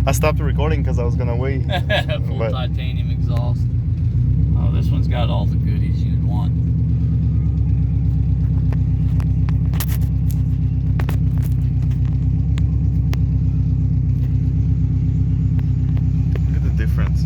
I stopped recording because I was gonna wait. Full titanium exhaust. Oh, this one's got all the goodies you'd want. Look at the difference.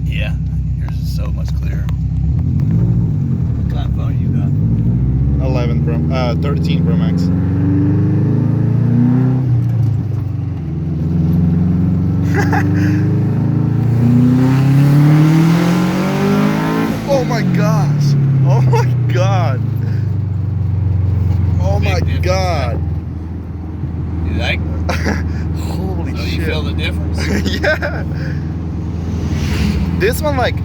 Yeah, yours is so much clearer. What kind of phone you got? 13 Pro Max. Oh my gosh! Oh my god! Oh my god! You like? Holy So shit! you feel the difference? Yeah. This one, like,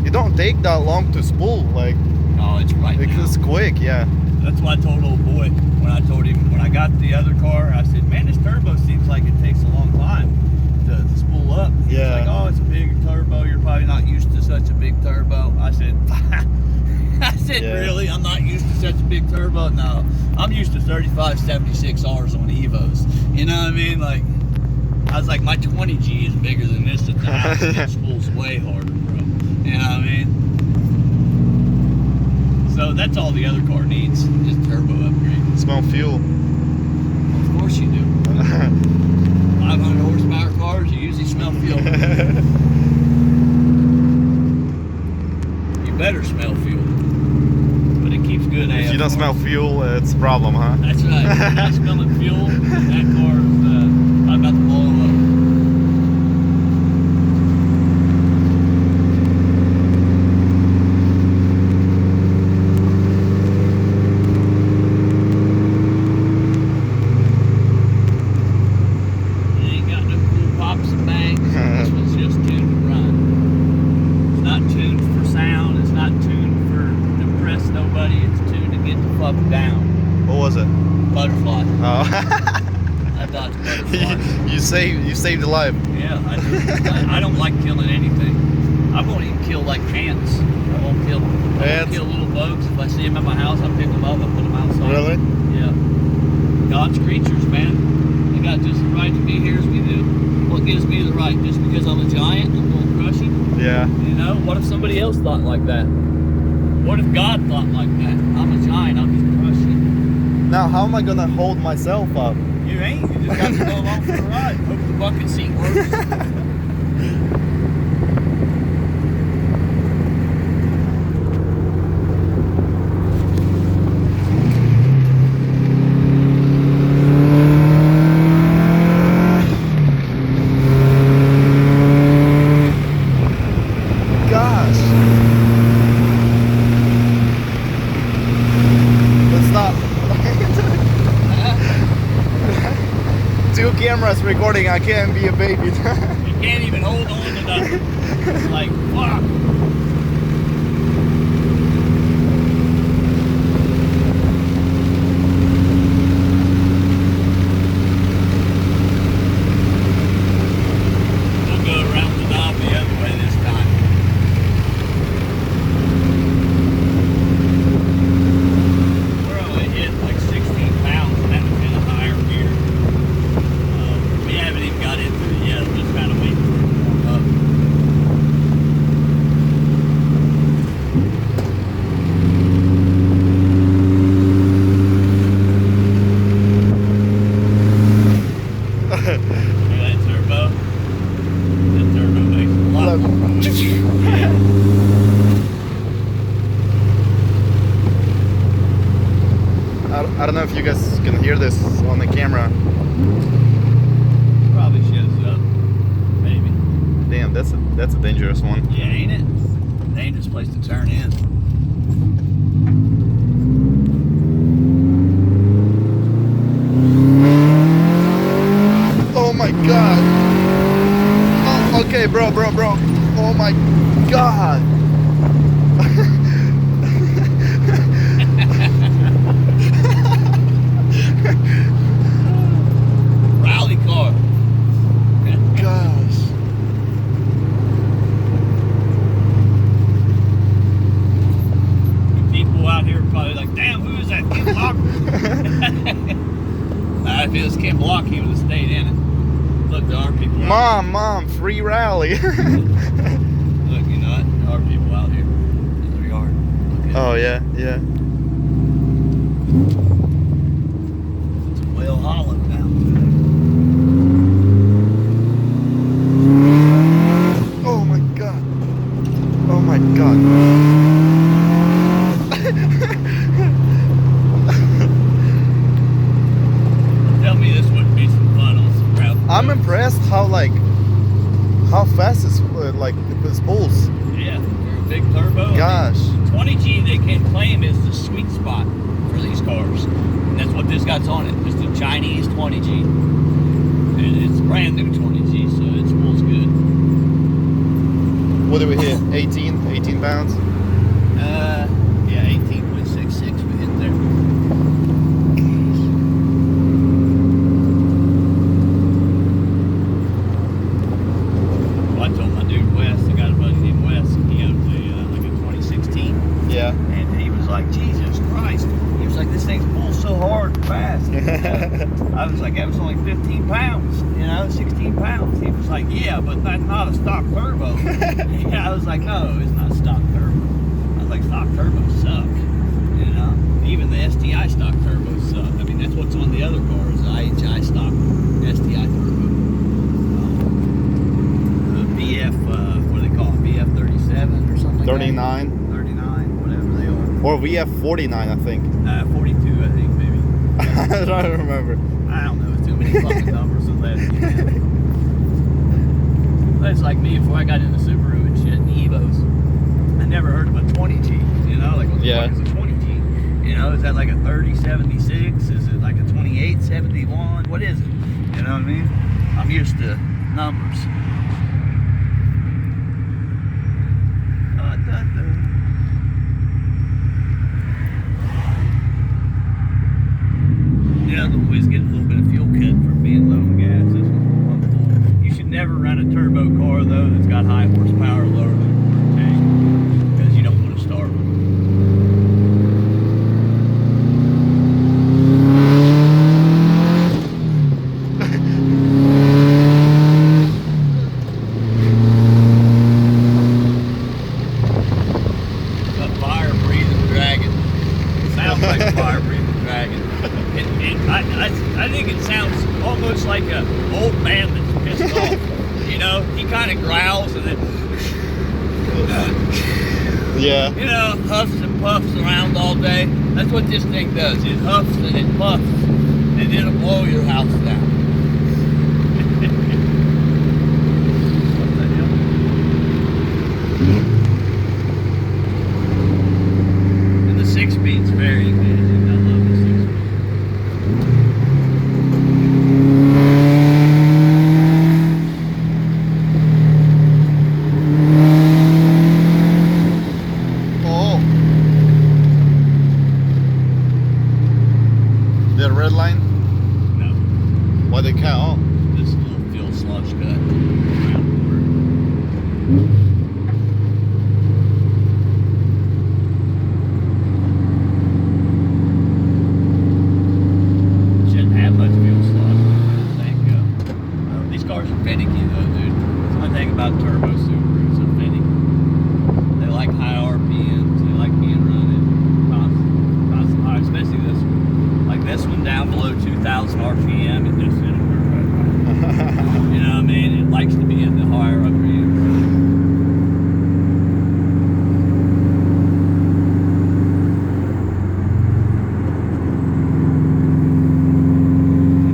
it don't take that long to spool. Like, Oh, it's right now. it's quick. Yeah. That's what I told old boy when I told him when I got the other car. I said, "Man, this turbo seems like it takes a long time to spool up." He was like, "Oh, it's a big turbo. You're probably not used to such a big turbo." I said, Yeah. "Really? I'm not used to such a big turbo? No, I'm used to 35, 76Rs on Evos. You know what I mean? Like, I was like, my 20G is bigger than this at the house. It spools way harder, bro. You know what I mean?" So that's all the other car needs, just turbo upgrade. Smell fuel. Of course you do. 500 horsepower cars, you usually smell fuel. You better smell fuel. But it keeps good AF. If you don't smell fuel, it's a problem, huh? That's right. If you're not smelling fuel, that car is about to blow up. Down. What was it? Butterfly. Oh. I dodged butterfly. you saved a life. Yeah, I do. I don't like killing anything. I won't even kill like ants. I won't kill little bugs. If I see them at my house, I pick them up and put them outside. Really? Yeah. God's creatures, man. They got just the right to be here as we do. What gives me the right? Just because I'm a giant, I'm going to crush him? Yeah. You know, what if somebody else thought like that? What if God thought like that? I'm a giant, I'll just crush you. Now, how am I gonna hold myself up? You ain't. You just got to go along for the ride. Hope the bucket seat works. Two cameras recording, I can't be a baby. You can't even hold on to nothing. It's like, fuck. We'll go around the knob the other way this time. We're only hit like 16 pounds and that's in a higher gear. We haven't even got into it yet. We're just kind of waiting for it to warm up. Hear that turbo? That turbo makes a lot more noise. Yeah. I don't know if you guys can hear this on the camera. Probably shows up. Maybe. Damn, that's a dangerous one. Yeah, ain't it? Dangerous place to turn in. Oh my god. Oh, okay, bro. Oh my god. Rally car. Gosh. People out here are probably like, damn, who is that? Ken Block? If it was Ken Block, he would have stayed in it. Look, there are people Mom, free rally. Look, you know, there are people out here. There are. Okay. Oh yeah. It's a whale hollow now. Oh my god. Oh my god. Tell me this wouldn't be some fun on some gravel. I'm roads. impressed how fast it's it pulls. Yeah, for a big turbo. Gosh. 20G they can claim is the sweet spot for these cars. And that's what this got's on it. Just a Chinese 20G. And it's brand new 20G, so it pulls good. What did we hit? 18 pounds? Yeah, 18.66 we hit there. Well, I told my dude Wes, I got a buddy named Wes, and he owns like a 2016. Yeah. And he was like, Jesus Christ. He was like, this thing pulls so hard and fast. I was like, that was only 15 pounds, 16 pounds. He was like, yeah, but that's not a stock turbo. I was like, no, it's not stock turbo. I was like, stock turbos suck, Even the STI stock turbos suck. I mean, that's what's on the other cars, the IHI stock STI turbo. The BF, what do they call it? BF 37 or something like 39. that? 39, whatever they are. Or VF 49, I think. 42, I think, maybe. I don't remember. I don't know. It's too many fucking numbers and letters. It's like me before I got into Subaru and shit and Evos. I never heard of a 20G. Like what the fuck is a 20G? Is that like a 3076? Is it like a 2871? What is it? You know what I mean? I'm used to numbers. Yeah, the boys get a little bit of fuel cut from being low on gas. That's wonderful. You should never run a turbo car though that's got high horsepower lower than a quarter tank, because you don't want to starve them. A fire breathing dragon. Sounds like a fire breathing dragon. I think it sounds almost like an old man that's pissed off. He kind of growls and then, Yeah. Huffs and puffs around all day. That's what this thing does. It huffs and it puffs, and it'll blow your house down. What the hell? And the 6-speed's very amazing. I love the 6-speed. The red line? No. Why they cut off? This little fuel sludge cut around the shouldn't have much fuel sludge. I think these cars are finicky though, dude. That's one thing about turbo Subarus, they're finicky. They like high RPMs. They like being running constant high, especially this one. Like this one down below 2,000 RPM, it just didn't work right. You know what I mean? It likes to be in the higher RPM.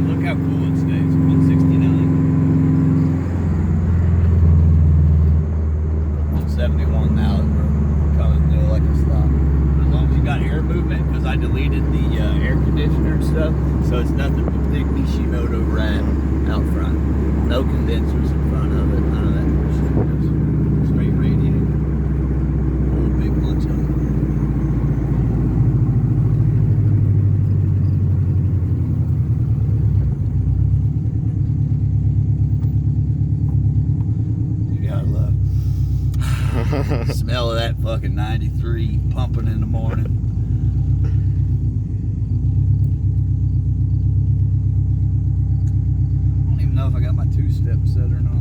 Look how cool it stays. 169. 171 now that we're coming to like a stop. As long as you got air movement, because I deleted the air conditioner and stuff, so it's nothing but big Nishimoto rad out front. No condensers in front of it, none of that shit. Just straight radiator. A little big bunch of it. You gotta love. Smell of that fucking 93 pumping in the morning. I don't even know if I got my two-step set or not.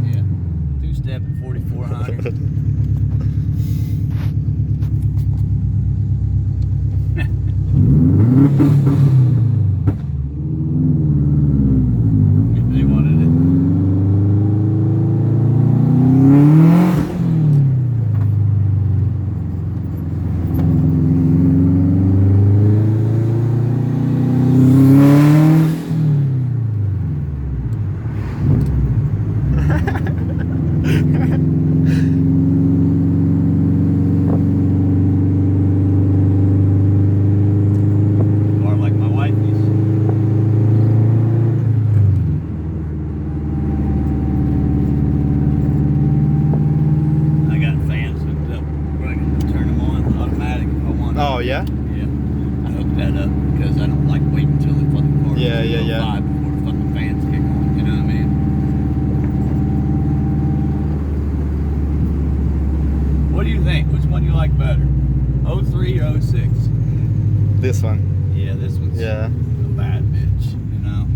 Yeah, two-step at 4,400. If they wanted it. Or like my wifey's. I got fans hooked up where I can turn them on automatic if I want. Oh yeah. Yeah. I hooked that up because I don't like waiting until the fucking car Yeah, goes yeah, to yeah. 5 before the fucking fans kick on. You know what I mean? What do you think? Which one you like better? 03 or 06? This one. Yeah, this one's Yeah. a bad bitch, you know?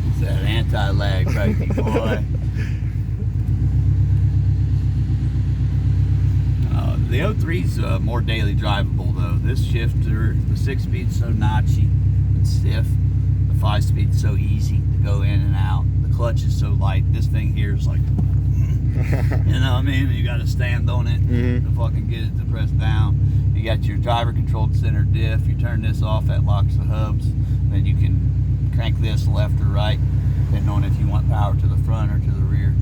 It's that anti-lag braking, boy. The 03's more daily drivable though. This shifter, the 6-speed's so notchy and stiff. The 5-speed's so easy to go in and out. The clutch is so light. This thing here is like, you know what I mean? You got to stand on it to fucking get it to press down. You got your driver controlled center diff. You turn this off, that locks the hubs. Then you can crank this left or right, depending on if you want power to the front or to the rear.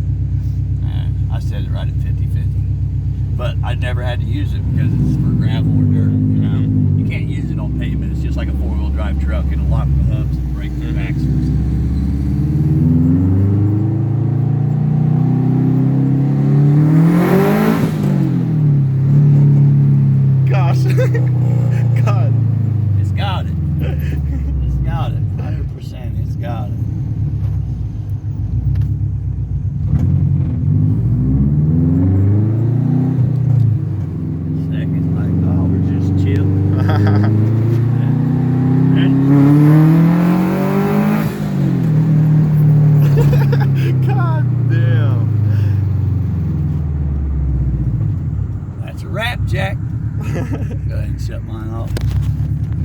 And I set it right at 50-50. But I never had to use it because it's for gravel or dirt, you know? You can't use it on pavement. It's just like a 4-wheel drive truck. It'll lock the hubs and break the axles. Gosh. God. It's got it. It's got it. 100%. It's got it. Seconds like, oh, we're just chill. God damn. That's a wrap, Jack. Go ahead and shut mine off.